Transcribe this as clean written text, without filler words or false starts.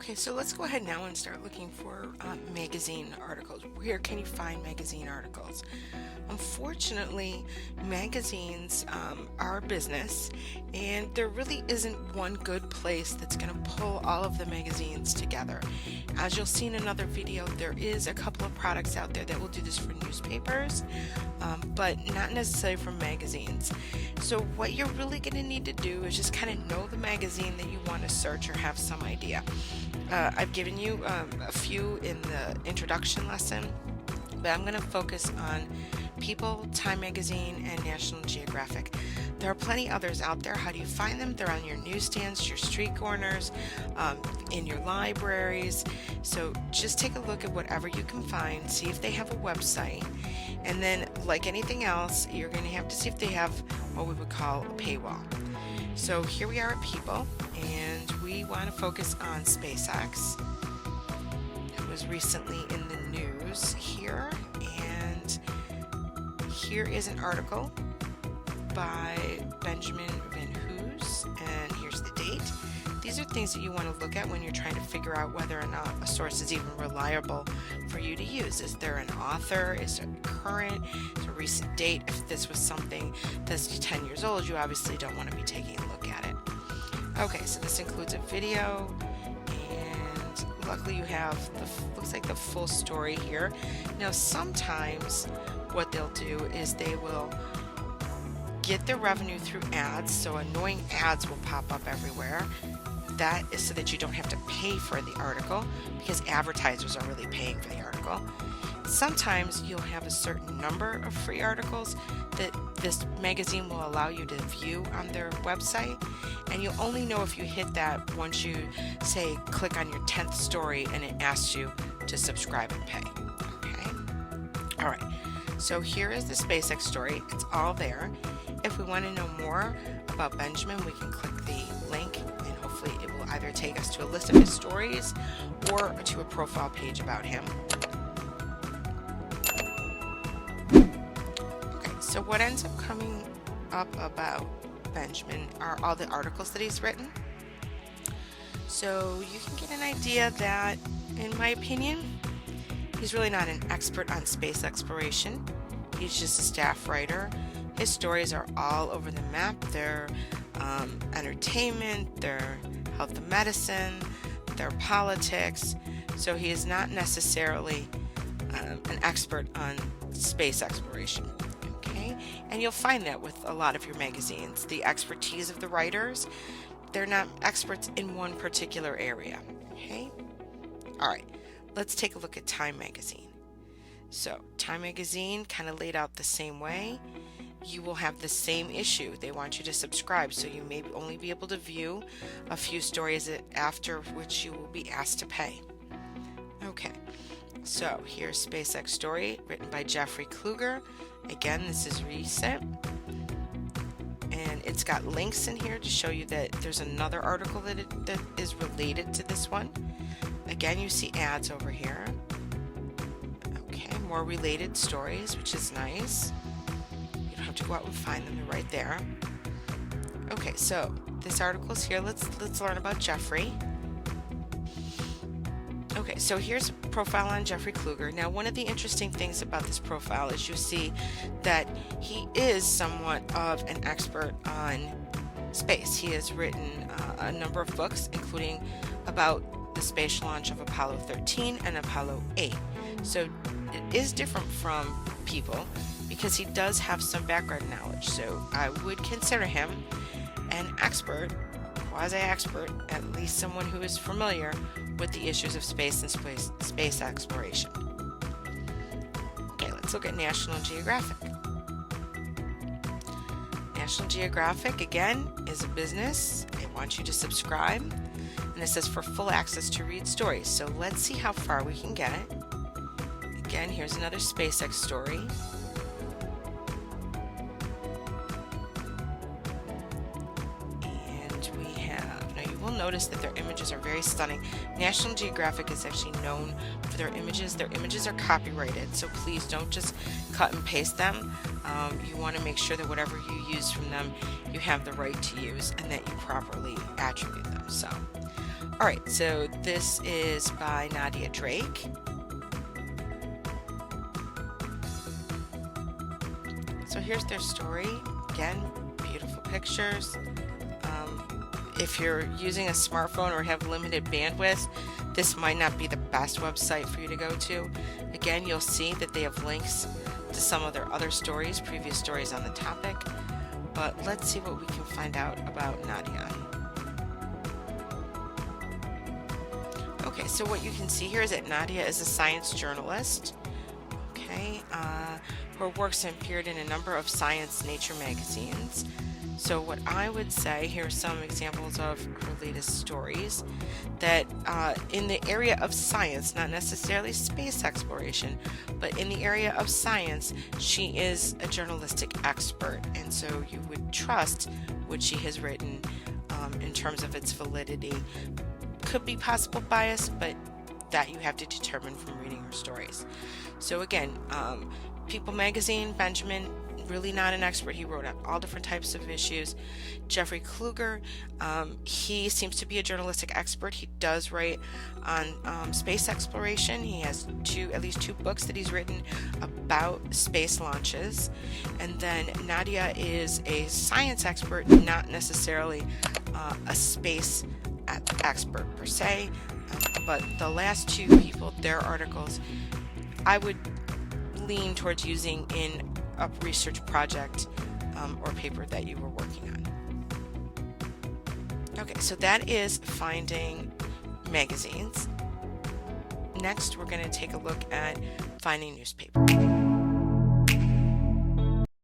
Okay, so let's go ahead now and start looking for magazine articles. Where can you find magazine articles? Unfortunately, magazines are a business, and there really isn't one good place that's going to pull all of the magazines together. As you'll see in another video, there is a couple of products out there that will do this for newspapers, but not necessarily for magazines. So what you're really going to need to do is just kind of know the magazine that you want to search or have some idea. I've given you a few in the introduction lesson, but I'm going to focus on People, Time Magazine, and National Geographic. There are plenty others out there. How do you find them? They're on your newsstands, your street corners, in your libraries. So just take a look at whatever you can find, see if they have a website, and then like anything else, you're going to have to see if they have what we would call a paywall. So here we are at People, and we want to focus on SpaceX. It was recently in the news here, and here is an article by Benjamin Van Hoos, and here's the date. These are things that you want to look at when you're trying to figure out whether or not a source is even reliable for you to use. Is there an author? Is it current? Is it a recent date? If this was something that's 10 years old, you obviously don't want to be taking a look at it. Okay, so this includes a video, and luckily you have looks like the full story here. Now sometimes what they'll do is they will get their revenue through ads, so annoying ads will pop up everywhere. That is so that you don't have to pay for the article, because advertisers are really paying for the article. Sometimes you'll have a certain number of free articles that this magazine will allow you to view on their website, and you'll only know if you hit that once you say click on your 10th story and it asks you to subscribe and pay. Okay? Alright, so here is the SpaceX story. It's all there. If we want to know more about Benjamin, we can click the link, and hopefully it will either take us to a list of his stories or to a profile page about him. Okay, so what ends up coming up about Benjamin are all the articles that he's written. So you can get an idea that, in my opinion, he's really not an expert on space exploration. He's just a staff writer. His stories are all over the map. They're entertainment, they're health and medicine, they're politics. So he is not necessarily an expert on space exploration. Okay? And you'll find that with a lot of your magazines. The expertise of the writers, they're not experts in one particular area. Okay? Alright, let's take a look at Time Magazine. So, Time Magazine kind of laid out the same way. You will have the same issue. They want you to subscribe, so you may only be able to view a few stories after which you will be asked to pay. Okay, so here's SpaceX story written by Jeffrey Kluger. Again, this is recent, and it's got links in here to show you that there's another article that is related to this one. Again, you see ads over here. Okay, more related stories, which is nice. To go out and find them. They're right there. Okay, so this article is here. Let's learn about Jeffrey. Okay, so here's a profile on Jeffrey Kluger. Now, one of the interesting things about this profile is you see that he is somewhat of an expert on space. He has written a number of books, including about the space launch of Apollo 13 and Apollo 8. So it is different from People, because he does have some background knowledge. So I would consider him an expert, quasi-expert, at least someone who is familiar with the issues of space and space exploration. Okay, let's look at National Geographic. National Geographic, again, is a business. They want you to subscribe, and it says for full access to read stories. So let's see how far we can get it. Again, here's another SpaceX story. will notice that their images are very stunning. National Geographic is actually known for their images. Their images are copyrighted, so please don't just cut and paste them. You want to make sure that whatever you use from them, you have the right to use and that you properly attribute them. So, all right, so this is by Nadia Drake. So here's their story. Again, beautiful pictures. If you're using a smartphone or have limited bandwidth, this might not be the best website for you to go to. Again, you'll see that they have links to some of their other stories, previous stories on the topic. But let's see what we can find out about Nadia. Okay, so what you can see here is that Nadia is a science journalist. Okay, her works appeared in a number of science nature magazines. So what I would say, here are some examples of her latest stories, that in the area of science, not necessarily space exploration, but in the area of science, she is a journalistic expert, and so you would trust what she has written in terms of its validity. Could be possible bias, but that you have to determine from reading her stories. So again, People Magazine, Benjamin, really not an expert. He wrote on all different types of issues. Jeffrey Kluger, he seems to be a journalistic expert. He does write on space exploration. He has at least two books that he's written about space launches. And then Nadia is a science expert, not necessarily a space expert per se. But the last two people, their articles, I would lean towards using in a research project or paper that you were working on. Okay, so that is finding magazines. Next, we're going to take a look at finding newspapers.